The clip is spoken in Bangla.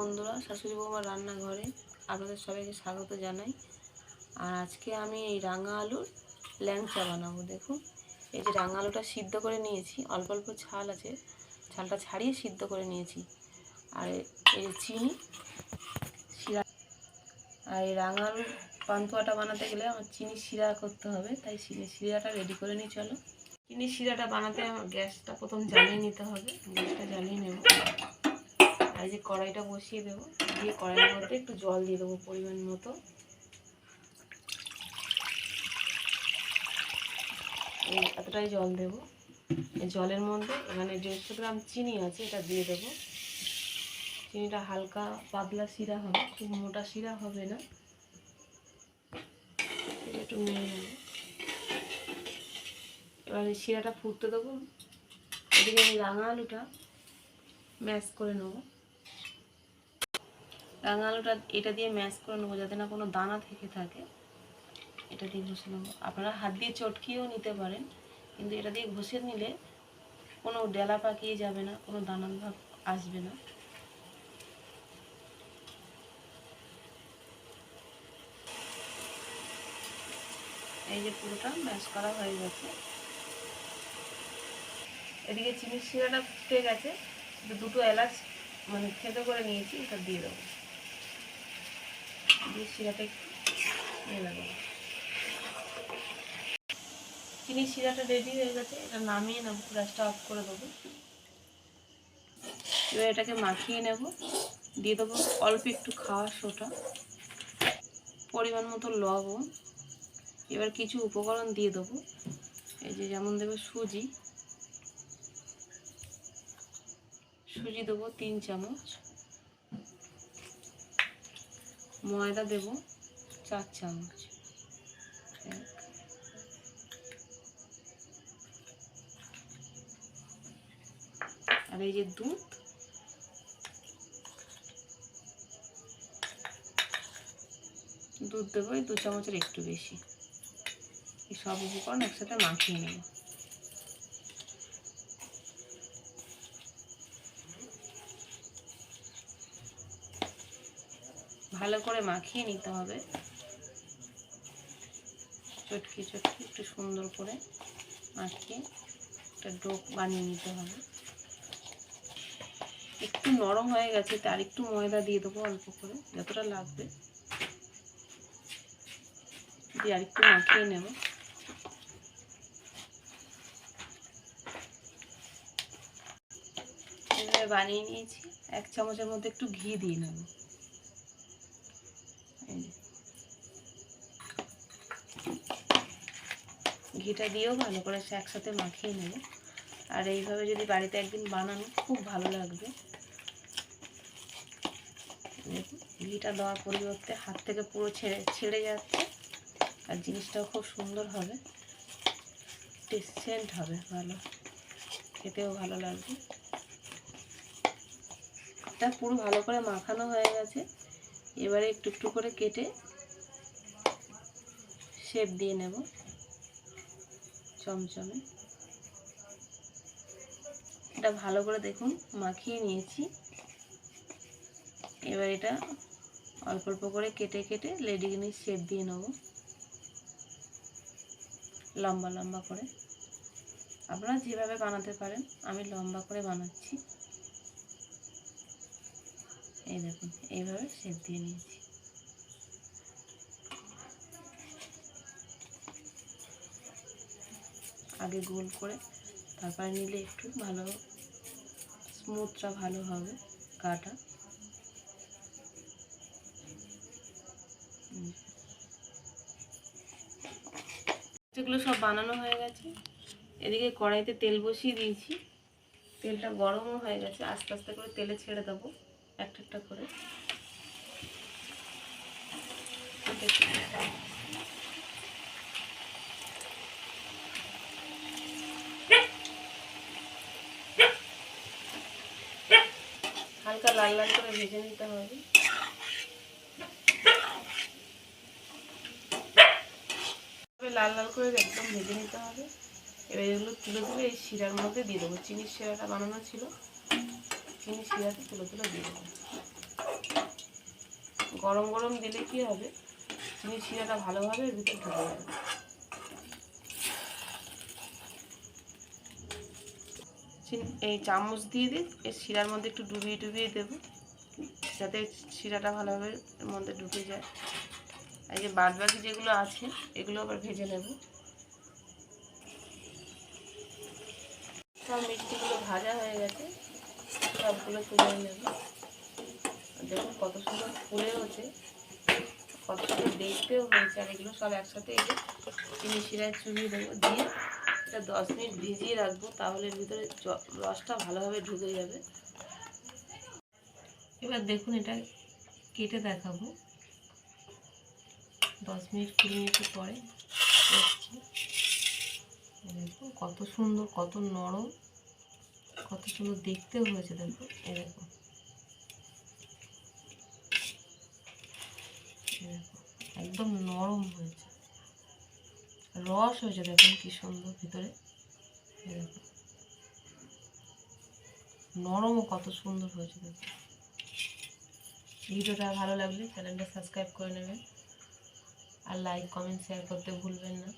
বন্ধুরা, শাশুড়ি বৌমার রান্নাঘরে আপনাদের সবাইকে স্বাগত জানাই। আর আজকে আমি এই রাঙা আলুর ল্যাংচা বানাবো। দেখুন, এই যে রাঙা আলুটা সিদ্ধ করে নিয়েছি, অল্প অল্প ছাল আছে, ছালটা ছাড়িয়ে সিদ্ধ করে নিয়েছি। আর এই চিনি শিরা, আর এই রাঙা আলুর পান্তুয়াটা বানাতে গেলে আমার চিনি শিরা করতে হবে, তাই চিনি শিরাটা রেডি করে নিই। চলো, চিনি শিরাটা বানাতে আমার গ্যাসটা প্রথম জ্বালিয়ে নিতে হবে। গ্যাসটা জ্বালিয়ে নেব। আর যে কড়াইটা বসিয়ে দেবো, দিয়ে কড়াইয়ের মধ্যে একটু জল দিয়ে দেবো পরিমাণ মতো। এই এতটাই জল দেবো। এই জলের মধ্যে এখানে 150 গ্রাম চিনি আছে, এটা দিয়ে দেবো। চিনিটা হালকা পাতলা শিরা হবে, খুব মোটা শিরা হবে না। একটু নেড়ে নেবো। এবার এই শিরাটা ফুটতে দেবো। এদিকে আমি রাঙা আলুটা ম্যাশ করে নেবো। রাঙা আলুটা এটা দিয়ে ম্যাশ করে নেবো, যাতে না কোনো দানা থেকে থাকে। এটা দিয়ে ঘষে নেবো। আপনারা হাত দিয়ে চটকিয়েও নিতে পারেন, কিন্তু এটা দিয়ে ঘষে নিলে কোনো ডেলা পাকিয়ে যাবে না, কোনো দানা ভাব আসবে না। এই যে পুরোটা ম্যাশ করা হয়ে গেছে। এদিকে চিনির শিরাটা ফুটে গেছে, দুটো এলাচ মানে থেতো করে নিয়েছি, এটা দিয়ে দেবো। দিয়ে শিরাটা একটু নিয়ে দেবো। চিনির শিরাটা রেডি হয়ে গেছে, এটা নামিয়ে নেবো, গ্যাসটা অফ করে দেবো। এবার এটাকে মাখিয়ে নেব। দিয়ে দেবো অল্প একটু খাওয়ার সোডা, পরিমাণ মতো লবণ। এবার কিছু উপকরণ দিয়ে দেবো। এই যে যেমন দেবো সুজি দেবো 3 চামচ, ময়দা দেবো 4 চামচ, আর এই যে দুধ দেবো 2 চামচের একটু বেশি। এই সব উপকরণ একসাথে মাখিয়ে নেব। ভালো করে মাখিয়ে নিতে হবে, চটকি চটকি একটু সুন্দর করে মাখিয়ে একটা ডো বানিয়ে নিতে হবে। একটু নরম হয়ে গেছে, তার একটু ময়দা দিয়ে দেবো অল্প করে, যতটা লাগবে দিয়ে আরেকটু মাখিয়ে নেব। এভাবে বানিয়ে নিয়েছি। 1 চামচের মধ্যে একটু ঘি দিয়ে নেব। ঘিটা দিয়েও ভালো করে একসাথে মাখিয়ে নেব। আর এইভাবে যদি বাড়িতে একদিন বানানো, খুব ভালো লাগবে। ঘিটা দেওয়ার পরিবর্তে হাত থেকে পুরো ছেড়ে যাচ্ছে, আর জিনিসটাও খুব সুন্দর হবে, সেন্ট হবে ভালো, খেতেও ভালো লাগবে। এটা পুরো ভালো করে মাখানো হয়ে গেছে। এবারে একটু একটু করে কেটে শেপ দিয়ে নেব চমচমে। এটা ভালো করে দেখুন মাখিয়ে নিয়েছি। এবার এটা অল্প অল্প করে কেটে কেটে লেডিকেনি শেপ দিয়ে নেব, লম্বা লম্বা করে। আপনারা যেভাবে বানাতে পারেন, আমি লম্বা করে বানাচ্ছি। এই দেখুন এইভাবে শেপ দিয়ে নিয়েছি। আগে গোল করে তারপরে নিলে একটু ভালো স্মুথটা ভালো হবে গাটা। যেগুলো সব বানানো হয়ে গেছে, এদিকে কড়াইতে তেল বসিয়ে দিয়েছি। তেলটা গরমও হয়ে গেছে, আস্তে আস্তে করে তেলে ছেড়ে দেবো একটা একটা করে। হালকা লাল লাল করে ভেজে নিতে হবে। লাল লাল করে একদম ভেজে নিতে হবে। এবার এগুলো তুলে তুলে এই শিরার মধ্যে দিয়ে দেবো। চিনির শিরাটা বানানো ছিল, চিনির শিরাটা তুলে তুলে দিয়ে দেবো। গরম গরম দিলে কি হবে, চিনি শিরাটা ভালোভাবে এর ভিতরে ঢুকে যাবে। এই চামচ দিয়ে এই শিরার মধ্যে একটু ডুবিয়ে ডুবিয়ে দেবো, যাতে শিরাটা ভালোভাবে এর মধ্যে ঢুকে যায়। এই যে বাদ বাকি যেগুলো আছে এগুলো আবার ভেজে নেব। সব মিষ্টিগুলো ভাজা হয়ে গেছে, সবগুলো তুলে নেব। দেখুন কত সুন্দর ফুলে হচ্ছে, কত সুন্দর দেখতেও হয়েছে। আর এগুলো সব একসাথে এই যে চিনি শিরায় চুবিয়ে দেবো, দিয়ে এটা 10 মিনিট ভিজিয়ে রাখবো, তাহলে এর ভিতরে রসটা ভালোভাবে ঢুকে যাবে। এবার দেখুন এটা কেটে দেখাবো 10 মিনিট 20 মিনিট পরে। দেখুন কত সুন্দর, কত নরম, কত সুন্দর দেখতেও হয়েছে। দেখুন এই দেখুন, একদম নরম হয়েছে, রস হয়েছে। দেখুন কি সুন্দর ভিতরে, দেখুন নরমও কত সুন্দর হয়েছে। দেখুন ভিডিওটা ভালো লাগলে চ্যানেলটা সাবস্ক্রাইব করে নেবেন, আর লাইক কমেন্ট শেয়ার করতে ভুলবেন না।